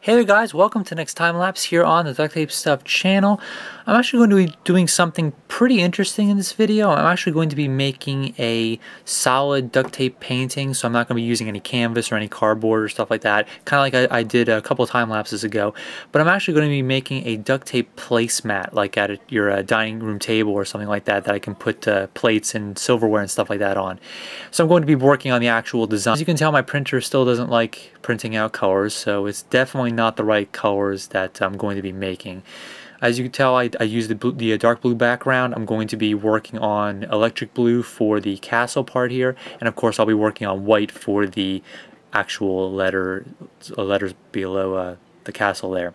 Hey there guys, welcome to Next Time Lapse here on the Ducttapestuff channel. I'm actually going to be doing something pretty interesting in this video. I'm actually going to be making a solid duct tape painting, so I'm not going to be using any canvas or any cardboard or stuff like that, kind of like I did a couple time lapses ago. But I'm actually going to be making a duct tape placemat, like at your dining room table or something like that, that I can put plates and silverware and stuff like that on. So I'm going to be working on the actual design. As you can tell, my printer still doesn't like printing out colors, so it's definitely not the right colors that I'm going to be making. As you can tell, I use the dark blue background. I'm going to be working on electric blue for the castle part here, and of course I'll be working on white for the actual letters below the castle there.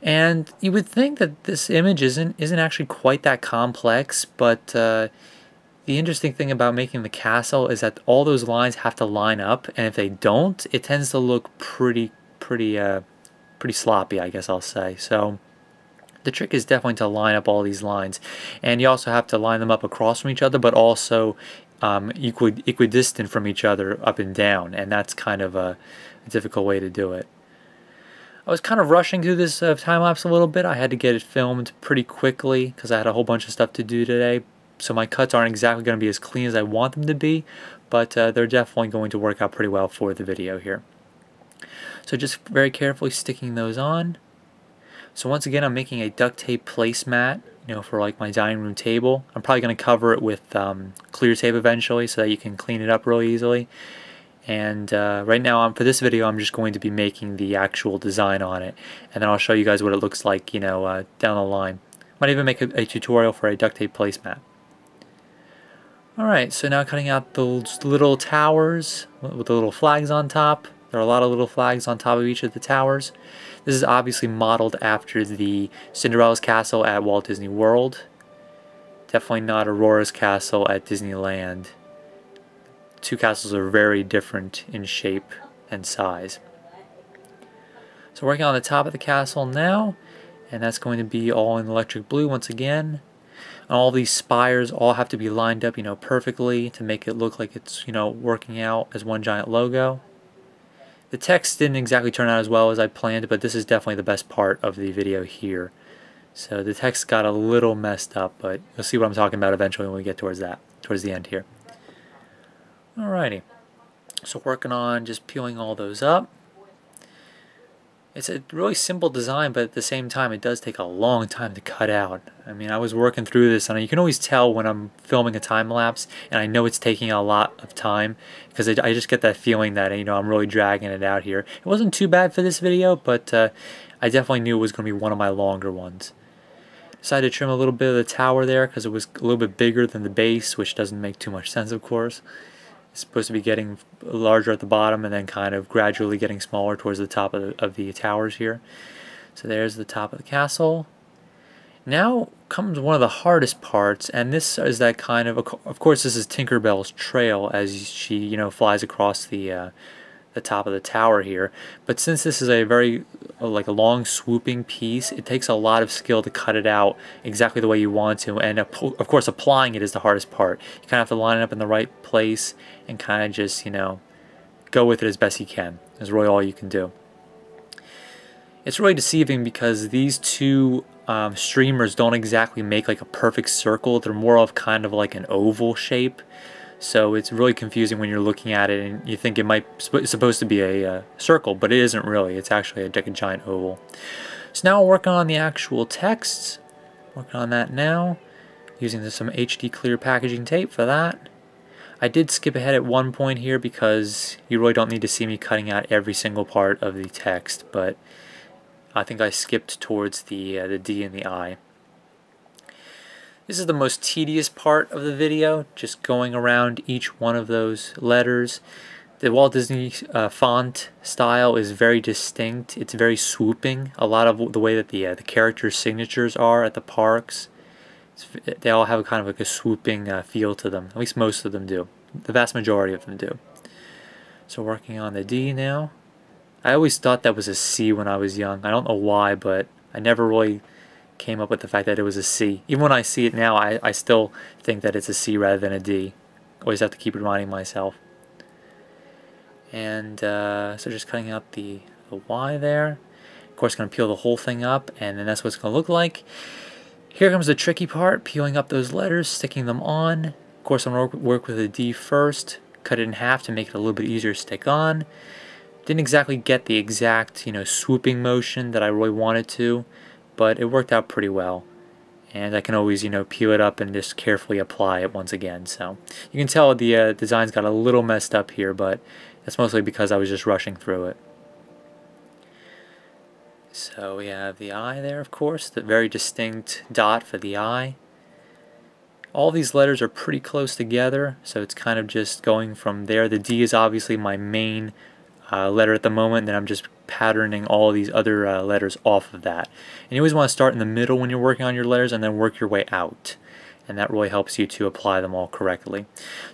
And you would think that this image isn't actually quite that complex, but the interesting thing about making the castle is that all those lines have to line up, and if they don't, it tends to look pretty sloppy, I guess I'll say. So the trick is definitely to line up all these lines, and you also have to line them up across from each other, but also equidistant from each other up and down, and that's kind of a difficult way to do it. I was kind of rushing through this time-lapse a little bit. I had to get it filmed pretty quickly because I had a whole bunch of stuff to do today. So my cuts aren't exactly going to be as clean as I want them to be, but they're definitely going to work out pretty well for the video here. So just very carefully sticking those on. So once again, I'm making a duct tape placemat, for like my dining room table. I'm probably going to cover it with clear tape eventually so that you can clean it up really easily. And right now, for this video, I'm just going to be making the actual design on it, and then I'll show you guys what it looks like, down the line. Might even make a tutorial for a duct tape placemat. Alright, so now cutting out those little towers with the little flags on top. There are a lot of little flags on top of each of the towers. This is obviously modeled after the Cinderella's castle at Walt Disney World. Definitely not Aurora's castle at Disneyland. The two castles are very different in shape and size. So working on the top of the castle now, and that's going to be all in electric blue once again. And all these spires all have to be lined up, perfectly to make it look like it's, working out as one giant logo. The text didn't exactly turn out as well as I planned, but this is definitely the best part of the video here. So the text got a little messed up, but you'll see what I'm talking about eventually when we get towards the end here. Alrighty, so working on just peeling all those up. It's a really simple design, but at the same time it does take a long time to cut out. I mean, I was working through this, and you can always tell when I'm filming a time lapse, and I know it's taking a lot of time because I just get that feeling that I'm really dragging it out here. It wasn't too bad for this video, but I definitely knew it was going to be one of my longer ones. Decided to trim a little bit of the tower there because it was a little bit bigger than the base, which doesn't make too much sense, of course. It's supposed to be getting larger at the bottom and then kind of gradually getting smaller towards the top of the towers here. So there's the top of the castle. Now comes one of the hardest parts, and this is that kind of course this is Tinkerbell's trail as she flies across the top of the tower here. But since this is a very like a long swooping piece, it takes a lot of skill to cut it out exactly the way you want to, and of course applying it is the hardest part. You kind of have to line it up in the right place and kind of just go with it as best you can. Is really all you can do. It's really deceiving because these two streamers don't exactly make like a perfect circle. They're more of kind of like an oval shape. So it's really confusing when you're looking at it and you think it's supposed to be a circle, but it isn't really. It's actually a giant oval. So now we're working on the actual text. Working on that now, using some HD clear packaging tape for that. I did skip ahead at one point here because you really don't need to see me cutting out every single part of the text, but I think I skipped towards the D and the I. This is the most tedious part of the video, just going around each one of those letters. The Walt Disney font style is very distinct. It's very swooping. A lot of the way that the characters' signatures are at the parks, they all have kind of like a swooping feel to them. At least most of them do. The vast majority of them do. So working on the D now. I always thought that was a C when I was young. I don't know why, but I never really came up with the fact that it was a C. Even when I see it now, I still think that it's a C rather than a D. Always have to keep reminding myself. And so just cutting out the Y there. course, going to peel the whole thing up, and then that's what it's going to look like. Here comes the tricky part, peeling up those letters, sticking them on. Of course, I'm going to work with a D first, cut it in half to make it a little bit easier to stick on. Didn't exactly get the exact, swooping motion that I really wanted to, but it worked out pretty well. And I can always, peel it up and just carefully apply it once again. So you can tell the design's got a little messed up here, but that's mostly because I was just rushing through it. So we have the eye there, of course, the very distinct dot for the eye. All these letters are pretty close together, so it's kind of just going from there. The D is obviously my main letter at the moment, and then I'm just patterning all these other letters off of that. And you always want to start in the middle when you're working on your letters and then work your way out. And that really helps you to apply them all correctly.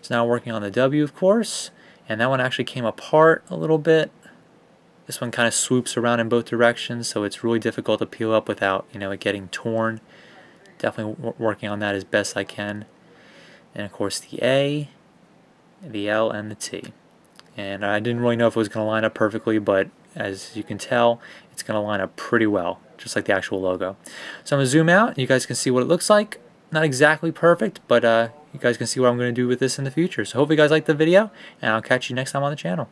So now I'm working on the W, of course, and that one actually came apart a little bit. This one kind of swoops around in both directions, so it's really difficult to peel up without, it getting torn. Definitely working on that as best I can. And of course the A, the L, and the T. And I didn't really know if it was going to line up perfectly, but as you can tell, it's going to line up pretty well, just like the actual logo. So I'm going to zoom out, and you guys can see what it looks like. Not exactly perfect, but you guys can see what I'm going to do with this in the future. So hopefully you guys liked the video, and I'll catch you next time on the channel.